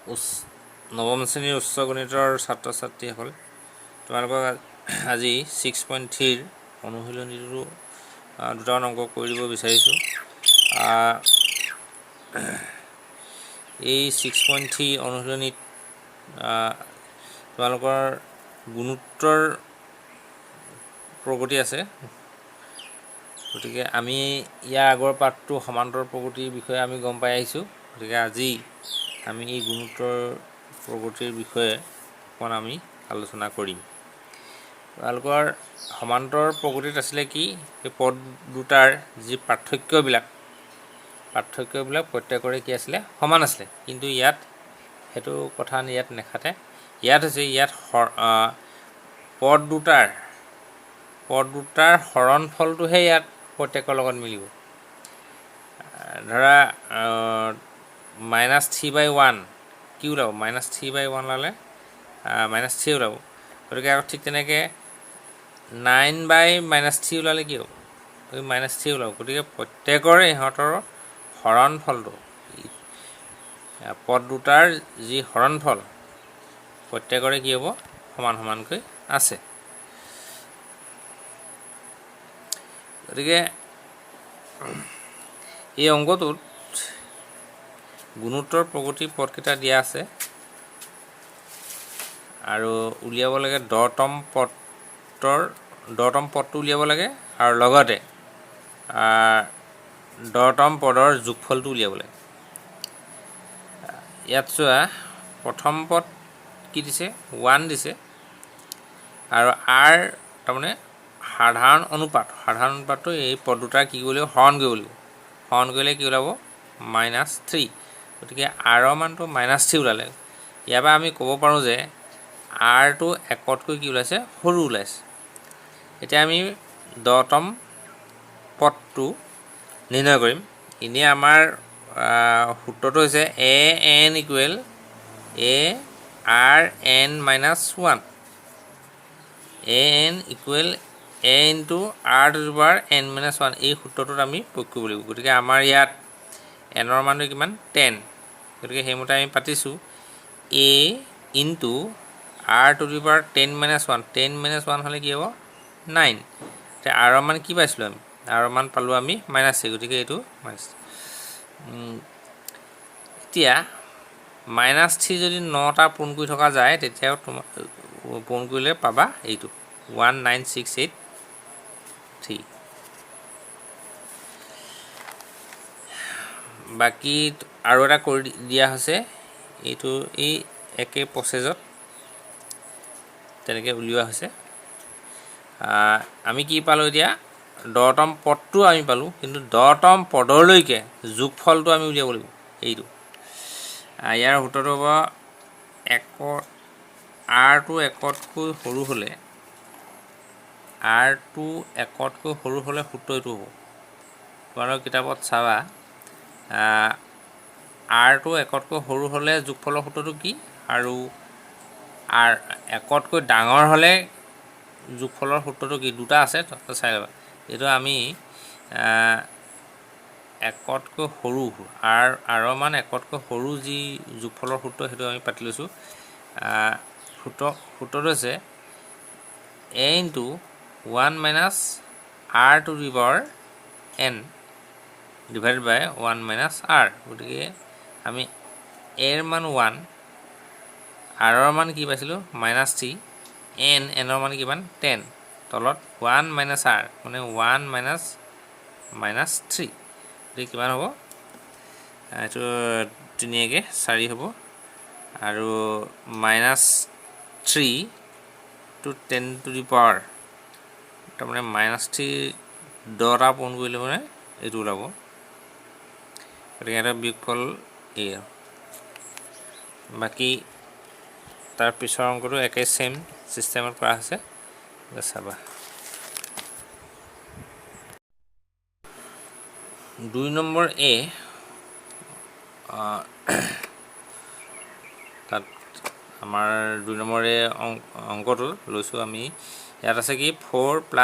নৱম শ্ৰেণীৰ উচ্চ গণিতৰ ছাত্ৰ ছাত্ৰীসকল, তোমালোকক আজি 6.3 অনুশীলনীটো দুটামান অংক কৰি দিব বিচাৰিছোঁ। এই 6.3 অনুশীলনীত তোমালোকৰ গুণোত্তৰ প্ৰগতি আছে। গতিকে আমি ইয়াৰ আগৰ পাঠটো সমান্তৰ প্ৰগতিৰ বিষয়ে আমি গম পাই আহিছোঁ। গতিকে আজি আমি এই গুণোত্তৰ প্ৰগতিৰ বিষয়ে অকণ আমি আলোচনা কৰিম। তোমালোকৰ সমান্তৰ প্ৰগতিত আছিলে কি, এই পদ দুটাৰ যি পাৰ্থক্যবিলাক প্ৰত্যেকৰে কি আছিলে, সমান আছিলে। কিন্তু ইয়াত সেইটো কথা ইয়াত নেখাতে। ইয়াত হৈছে পদ দুটাৰ হৰণফলটোহে ইয়াত প্ৰত্যেকৰ লগত মিলিব। ধৰা -3/1 কি ওলাব? -3/1 ওলালে -3 ওলাব। গতিকে আকৌ ঠিক তেনেকৈ 9/-3 ওলালে কি হ'ব? -3 ওলাব। গতিকে প্ৰত্যেকৰে ইহঁতৰ হৰণফলটো, পদ দুটাৰ যি হৰণফল প্ৰত্যেকৰে কি হ'ব? সমান সমানকৈ আছে। গতিকে এই অংকটোত গুণোত্তৰ প্ৰগতিৰ পদকেইটা দিয়া আছে আৰু উলিয়াব লাগে দহতম পদটো উলিয়াব লাগে আৰু লগতে 10তম পদৰ যোগফলটো উলিয়াব লাগে। ইয়াত চোৱা, প্ৰথম পদ কি দিছে? 1 দিছে আৰু তাৰমানে সাধাৰণ অনুপাতটো এই পদ দুটাৰ কি কৰিব লাগিব? হৰণ কৰিব লাগিব। হৰণ কৰিলে কি ওলাব? -3। গতিকে ৰ মানটো -3 ওলালে। ইয়াৰ পৰা আমি ক'ব পাৰোঁ যে টো 1তকৈ কি ওলাইছে? সৰু ওলাইছে। এতিয়া আমি 10তম পদটো নিৰ্ণয় কৰিম। এনেই আমাৰ সূত্ৰটো হৈছে an = Rn-1। an = a × Rn-1। এই সূত্ৰটোত আমি প্ৰয়োগ কৰিব লাগিব। গতিকে আমাৰ ইয়াত nৰ মানটো কিমান? 10। গতিকে সেইমতে আমি পাতিছোঁ a × R10-1। 10 - 1 হ'লে কি হ'ব? 9। এতিয়া ৰ মান কি পাইছিলোঁ আমি? ৰ মান পালোঁ আমি -3। গতিকে এইটো এতিয়া -3 যদি 9টা পূৰণ কৰি থকা যায়, তেতিয়াও পূৰণ কৰিলে পাবা এইটো 19683। বাকী আৰু এটা কৰি দিয়া হৈছে, এইটো এই একে প্ৰচেছত তেনেকৈ উলিওৱা হৈছে। আমি কি পালোঁ এতিয়া? 10তম পদটো আমি পালোঁ, কিন্তু 10তম পদলৈকে যোগফলটো আমি উলিয়াব লাগিব। এইটো ইয়াৰ সূত্ৰটো হ'ব টো 1তকৈ সৰু হ'লে সূত্ৰ এইটো হ'ব। তোমালোকৰ কিতাপত চাবা, টো 1তকৈ সৰু হ'লে যোগফলৰ সূত্ৰটো কি, আৰু 1তকৈ ডাঙৰ হ'লে যোগফলৰ সূত্ৰটো কি? দুটা আছে, চাই ল'বা। এইটো আমি 1তকৈ সৰু ৰ মান 1তকৈ সৰু যি যোগফলৰ সূত্ৰ, সেইটো আমি পাতি লৈছোঁ। সূত্ৰটো হৈছে a × 1 - Rn / 1 - R। গতিকে আমি a ৰ মান 1, ৰ মান কি পাইছিলোঁ? -3, নৰ মান কিমান? 10। তলত 1 - R মানে 1 - -3। গতিকে কিমান হ'ব? এইটো 3 × 4 হ'ব আৰু -3 টো 10⁻⁴, তাৰমানে -3 10টা পূৰণ কৰিলে মানে এইটো ওলাব। গতিকে এটা বিয়োগফল এই। বাকী তাৰ পিছৰ অংকটো একে ছেইম ছিষ্টেমত কৰা হৈছে, চাবা। 2 নম্বৰ a, তাত আমাৰ 2 নম্বৰ অংকটো লৈছোঁ আমি। ইয়াত আছে কি? 4 +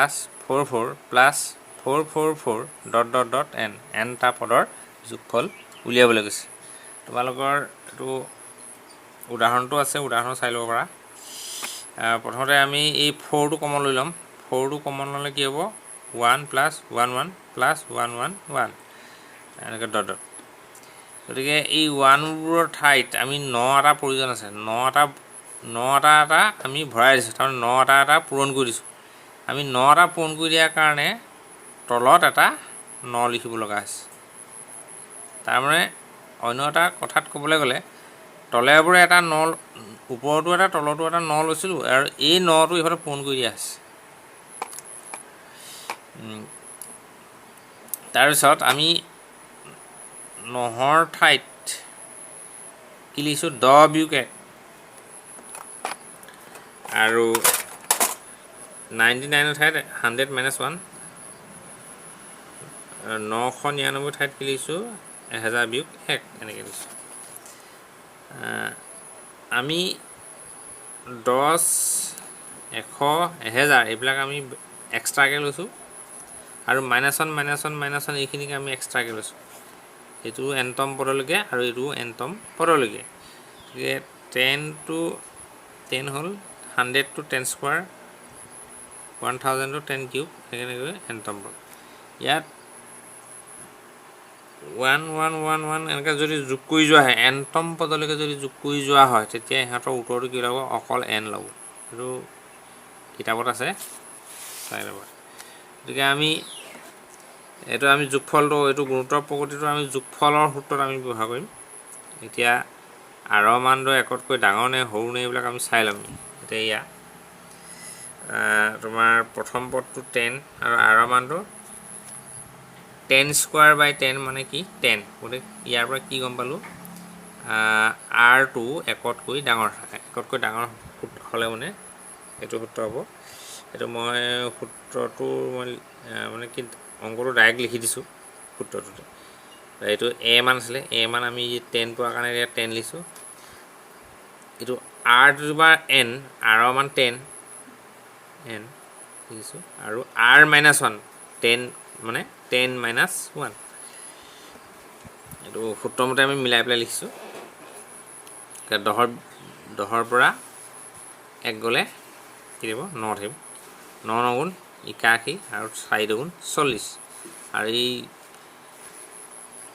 44 + 444 ... nটা পদৰ যোগফল উলিয়াবলৈ কৈছে। তোমালোকৰ এইটো উদাহৰণটো আছে, উদাহৰণ চাই ল'ব পাৰা। প্ৰথমতে আমি এই 4টো কমন লৈ ল'ম। 4টো কমন ল'লে কি হ'ব 1 + 1 1 + 1 1 1 এনেকৈ ডট ডট। গতিকে এই 1বোৰৰ ঠাইত আমি 9 এটা প্ৰয়োজন আছে। 9 এটা আমি ভৰাই দিছোঁ, তাৰমানে 9 এটা পূৰণ কৰি দিছোঁ। আমি 9 এটা পূৰণ কৰি দিয়াৰ কাৰণে তলত এটা 9 লিখিব লগা হৈছে। তাৰমানে অন্য এটা কথাত ক'বলৈ গ'লে তলেবোৰে এটা 9, ওপৰতো এটা তলতো এটা 9 লৈছিলোঁ, আৰু এই 9টো ইফালে পূৰণ কৰি দিয়া আছে। তাৰপিছত আমি 9ৰ ঠাইত কি লিখিছোঁ 10 বিয়োগ 1, আৰু 99ৰ ঠাইত 100 - 1, 999 ঠাইত কি লিখিছোঁ 1000 বিয়োগ 1 এনেকৈ লিখিছোঁ। আমি 10, 100, 1000 এইবিলাক আমি এক্সট্ৰাকৈ লৈছোঁ, আৰু -1 -1 -1 এইখিনিক আমি এক্সট্ৰাকৈ লৈছোঁ। এইটো এনতম পদলৈকে আৰু এইটো এনতম পদলৈকে। গতিকে 10 to 10 হ'ল, 100 to 10 স্কোৱাৰ, 1000 to 10 কিউব, সেইকাৰণে এনতম পদ। ইয়াত 1 1 1 1 এনেকৈ যদি যোগ কৰি যোৱা হয়, এনতম পদলৈকে যদি যোগ কৰি যোৱা হয়, তেতিয়া ইহঁতৰ উত্তৰটো কি ল'ব অকল n ল'ব। এইটো কিতাপত আছে, চাই ল'ব। গতিকে এইটো আমি যোগফলটো, এইটো গুণোত্তৰ প্ৰগতিটো আমি যোগফলৰ সূত্ৰত আমি ব্যৱহাৰ কৰিম। এতিয়া r মানটো 1তকৈ ডাঙৰ নে সৰু নে এইবিলাক আমি চাই ল'ম। এতিয়া এয়া তোমাৰ প্ৰথম পদটো 10 আৰু r মানটো 10 স্কোৱাৰ বাই 10 মানে কি 10। গতিকে ইয়াৰ পৰা কি গম পালোঁ, rটো 1তকৈ ডাঙৰ, 1তকৈ ডাঙৰ হ'লে মানে এইটো সূত্ৰ হ'ব। এইটো মই সূত্ৰটো মানে কি অংকটো ডাইৰেক্ট লিখি দিছোঁ সূত্ৰটোতে। এইটো a মান আছিলে, a মান আমি 10 পোৱাৰ কাৰণে ইয়াত 10 লিখিছোঁ। এইটো r⁻n, r মান 10 n লিখিছোঁ, আৰু r-1 10 মানে 10 - 1 এইটো সূত্ৰমতে আমি মিলাই পেলাই লিখিছোঁ। 10ৰ পৰা 1 গ'লে কি দিব 9 থাকিব, 9 × 9 = 81, আৰু 4 × 2 = 40, আৰু এই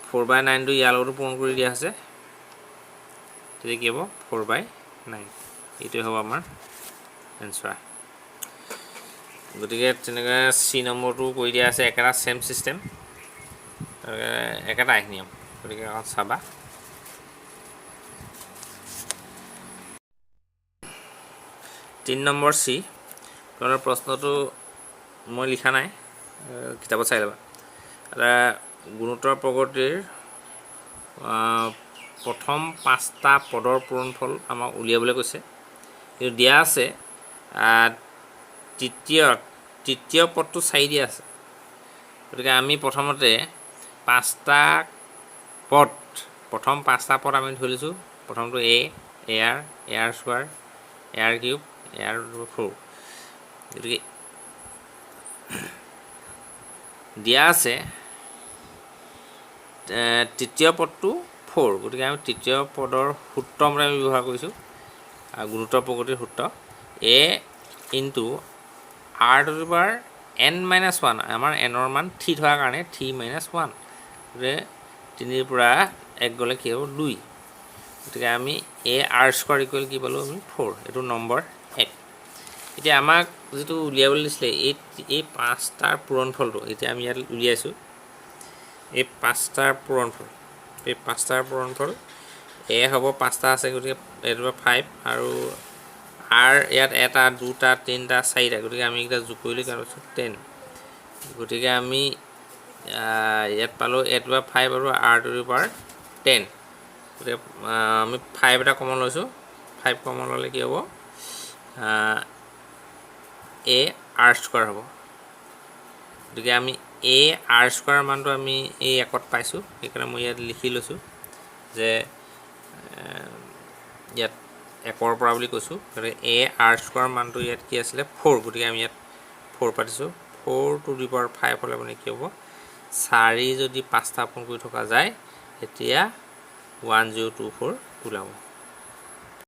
4/9টো ইয়াৰ লগতো পূৰণ কৰি দিয়া হৈছে। তেতিয়া কি হ'ব 4/9, এইটোৱে হ'ব আমাৰ এনচাৰ। গতিকে তেনেকৈ চি নম্বৰটো কৰি দিয়া আছে, একেটা ছেম ছিষ্টেম, একেটাই নিয়ম। গতিকে চাবা। 3 নম্বৰ চি, তোমাৰ প্ৰশ্নটো মই লিখা নাই, কিতাপত চাই ল'বা। এটা গুণোত্তৰ প্ৰগতিৰ প্ৰথম 5টা পদৰ পূৰণফল আমাক উলিয়াবলৈ কৈছে। কিন্তু দিয়া আছে তৃতীয় পদটো 4 দিয়া আছে। গতিকে আমি প্ৰথমতে প্ৰথম 5টা পদ আমি ধৰি লৈছোঁ। প্ৰথমটো aৰ স্কোৱাৰ, aৰ কিউব, aৰ4। গতিকে দিয়া আছে তৃতীয় পদটো 4। গতিকে আমি তৃতীয় পদৰ সূত্ৰমতে আমি ব্যৱহাৰ কৰিছোঁ, গুণোত্তৰ প্ৰগতিৰ সূত্ৰ a × r⁻n-1। আমাৰ nৰ মান 3 থকাৰ কাৰণে 3 - 1, গতিকে 3ৰ পৰা 1 গ'লে কি হ'ব 2। গতিকে আমি ar² = কি পালোঁ আমি 4। এইটো নম্বৰ 1। এতিয়া আমাক যিটো উলিয়াবলৈ দিছিলে এই 5টাৰ পূৰণফলটো, এতিয়া আমি ইয়াত উলিয়াইছোঁ। এই 5টাৰ পূৰণফল a হ'ব 5টা আছে, গতিকে এইটো 5, আৰু r ইয়াত 1টা 2টা 3টা 4টা, গতিকে আমি এইকেইটা যোগ কৰিলোঁ, তাৰপিছত 10। গতিকে আমি ইয়াত পালোঁ a⁻5 আৰু r⁻10। গতিকে আমি 5 এটা কমন লৈছোঁ, 5 কমন ল'লে কি হ'ব ar² হ'ব। গতিকে আমি ar² মানটো আমি এই 1ত পাইছোঁ, সেইকাৰণে মই ইয়াত লিখি লৈছোঁ যে ইয়াত 1ৰ পৰা বুলি কৈছোঁ। গতিকে ar² মানটো ইয়াত কি আছিলে 4, গতিকে আমি ইয়াত 4 পাতিছোঁ। 4⁵ হ'লে মানে কি হ'ব 4 যদি 5টা পূৰণ কৰি থকা যায়, তেতিয়া 1024 ওলাব।